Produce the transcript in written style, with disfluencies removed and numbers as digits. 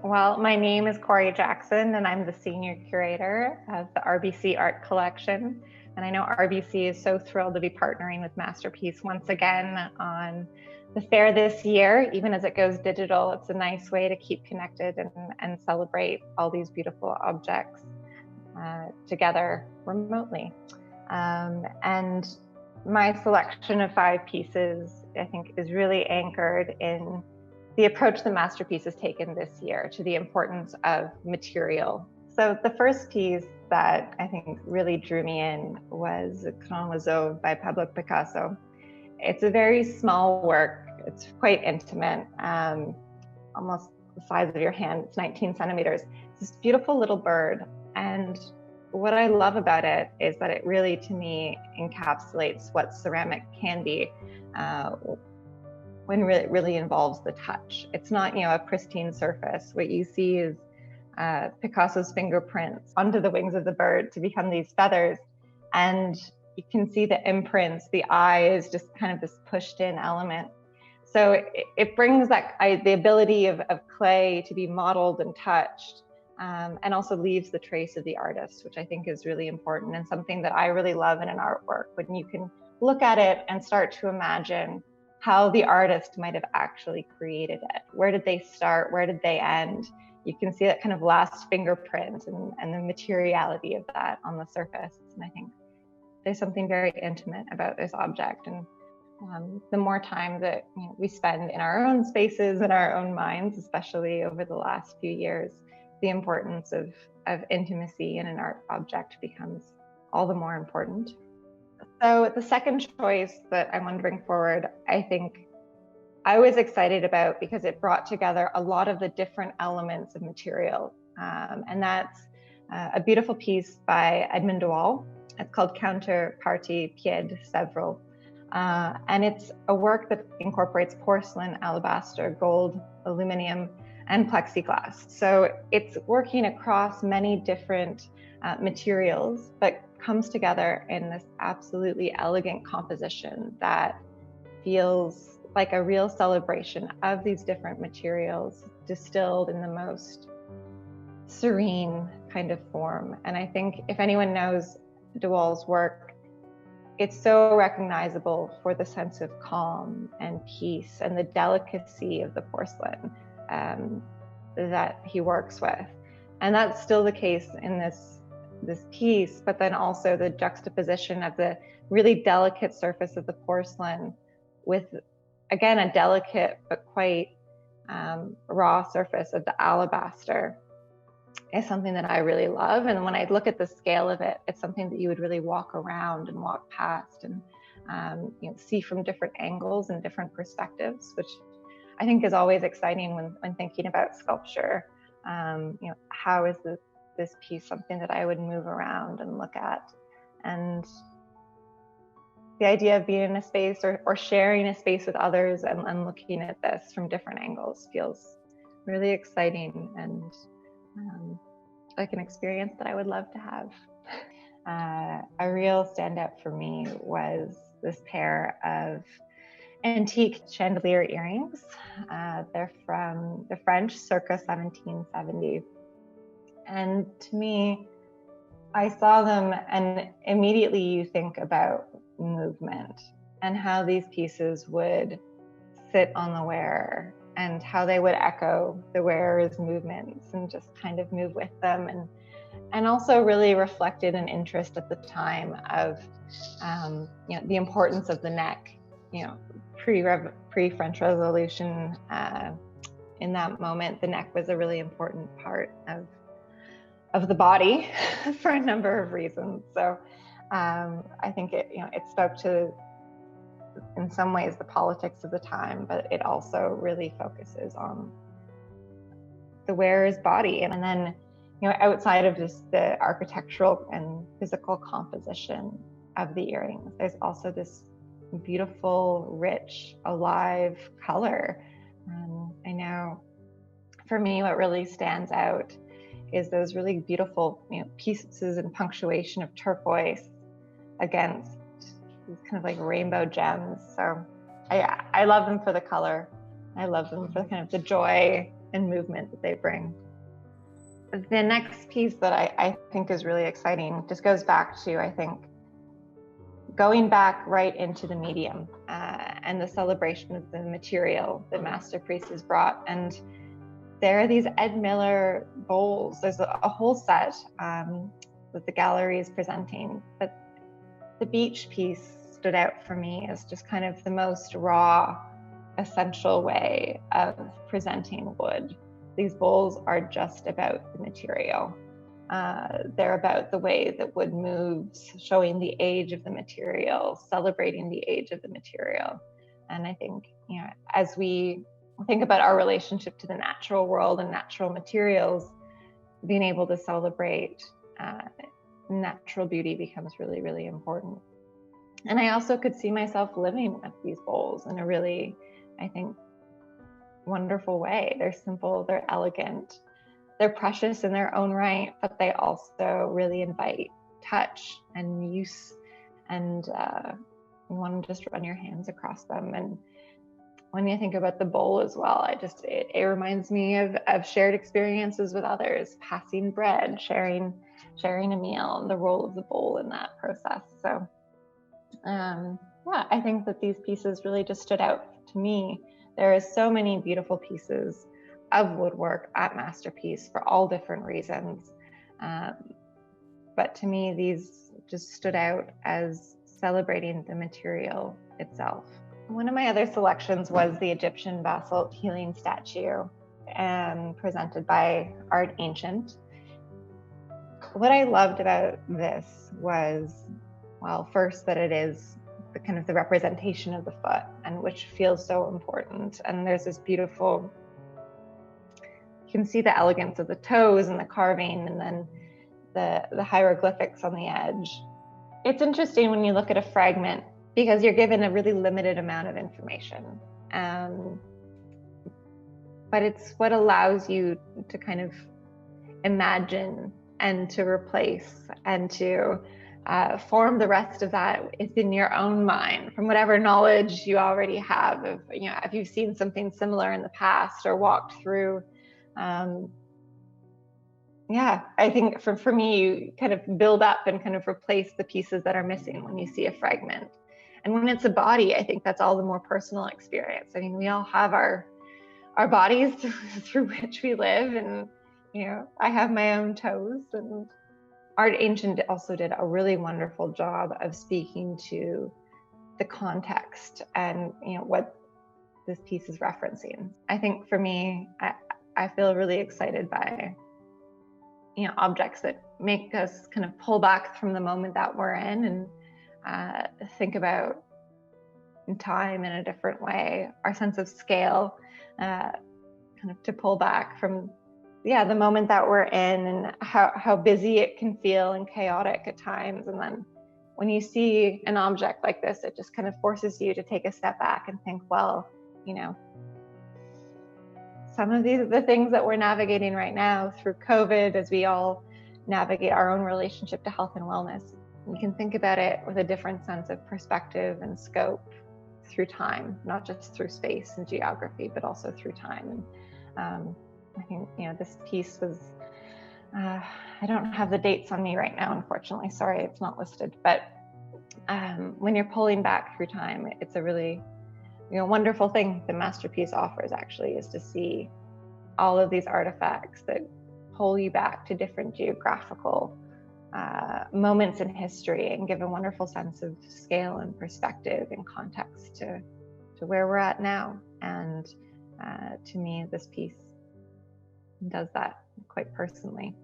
Well, my name is Corrie Jackson, and I'm the Senior Curator of the RBC Art Collection. And I know RBC is so thrilled to be partnering with Masterpiece once again on the fair this year. Even as it goes digital, it's a nice way to keep connected and celebrate all these beautiful objects together remotely. And my selection of 5 pieces, I think, is really anchored in the approach the Masterpiece has taken this year to the importance of material. So the first piece that I think really drew me in was Kronazov by Pablo Picasso. It's a very small work. It's quite intimate, almost the size of your hand. It's 19 centimeters. It's this beautiful little bird. And what I love about it is that it really, to me, encapsulates what ceramic can be when it really involves the touch. It's not, a pristine surface. What you see is Picasso's fingerprints onto the wings of the bird to become these feathers. And you can see the imprints, the eye is just kind of this pushed in element. So it brings that the ability of clay to be modeled and touched, and also leaves the trace of the artist, which I think is really important and something that I really love in an artwork, when you can look at it and start to imagine how the artist might have actually created it. Where did they start? Where did they end? You can see that kind of last fingerprint and the materiality of that on the surface. And I think there's something very intimate about this object. And the more time that we spend in our own spaces, in our own minds, especially over the last few years, the importance of intimacy in an art object becomes all the more important. So the second choice that I wanted to bring forward, I think I was excited about because it brought together a lot of the different elements of material. And that's a beautiful piece by Edmund. It's called Counterpoint Pied Several. And it's a work that incorporates porcelain, alabaster, gold, aluminum, and plexiglass. So it's working across many different materials, but comes together in this absolutely elegant composition that feels like a real celebration of these different materials distilled in the most serene kind of form. And I think if anyone knows Dewall's work, it's so recognizable for the sense of calm and peace and the delicacy of the porcelain that he works with. And that's still the case in this piece, but then also the juxtaposition of the really delicate surface of the porcelain with, again, a delicate but quite raw surface of the alabaster is something that I really love. And when I look at the scale of it, it's something that you would really walk around and walk past and see from different angles and different perspectives, which I think is always exciting when thinking about sculpture. How is this piece something that I would move around and look at? And the idea of being in a space or sharing a space with others and looking at this from different angles feels really exciting and like an experience that I would love to have. A real standout for me was this pair of antique chandelier earrings. They're from the French circa 1770. And to me, I saw them and immediately you think about movement and how these pieces would sit on the wearer and how they would echo the wearer's movements and just kind of move with them, and also really reflected an interest at the time of the importance of the neck. Pre-French Revolution, in that moment, the neck was a really important part of the body for a number of reasons. So I think it spoke to, in some ways, the politics of the time, but it also really focuses on the wearer's body. And then, outside of just the architectural and physical composition of the earrings, there's also this beautiful, rich, alive color. I know for me, what really stands out is those really beautiful pieces and punctuation of turquoise against these kind of like rainbow gems. So I love them for the color. I love them for kind of the joy and movement that they bring. The next piece that I think is really exciting just goes back to, I think, going back right into the medium and the celebration of the material that masterpieces brought. And there are these Ed Miller bowls. There's a whole set that the gallery is presenting, but the beach piece stood out for me as just kind of the most raw, essential way of presenting wood. These bowls are just about the material. They're about the way that wood moves, showing the age of the material, celebrating the age of the material. And I think, as we think about our relationship to the natural world and natural materials, being able to celebrate natural beauty becomes really, really important. And I also could see myself living with these bowls in a really, I think, wonderful way. They're simple, they're elegant, they're precious in their own right, but they also really invite touch and use, and you want to just run your hands across them. And when you think about the bowl as well, it reminds me of shared experiences with others, passing bread, sharing a meal, and the role of the bowl in that process. So I think that these pieces really just stood out to me. There are so many beautiful pieces of woodwork at Masterpiece for all different reasons. But to me, these just stood out as celebrating the material itself. One of my other selections was the Egyptian basalt healing statue, presented by Art Ancient. What I loved about this was, well, first, that it is the kind of the representation of the foot, and which feels so important. And there's this beautiful, you can see the elegance of the toes and the carving, and then the hieroglyphics on the edge. It's interesting when you look at a fragment, because you're given a really limited amount of information. But it's what allows you to kind of imagine and to replace and to form the rest of that within your own mind from whatever knowledge you already have of, if you've seen something similar in the past or walked through. I think for me, you kind of build up and kind of replace the pieces that are missing when you see a fragment. And when it's a body, I think that's all the more personal experience. I mean, we all have our bodies through which we live, and I have my own toes. And Art Ancient also did a really wonderful job of speaking to the context and what this piece is referencing. I think for me, I feel really excited by objects that make us kind of pull back from the moment that we're in and think about time in a different way, our sense of scale, kind of to pull back from the moment that we're in, and how busy it can feel and chaotic at times. And then when you see an object like this, it just kind of forces you to take a step back and think, well, some of the things that we're navigating right now through COVID, as we all navigate our own relationship to health and wellness, you can think about it with a different sense of perspective and scope through time, not just through space and geography, but also through time. And I think, this piece was, I don't have the dates on me right now, unfortunately. Sorry, it's not listed. But when you're pulling back through time, it's a really, wonderful thing the Masterpiece offers, actually, is to see all of these artifacts that pull you back to different geographical moments in history and give a wonderful sense of scale and perspective and context to where we're at now. And to me, this piece does that quite personally.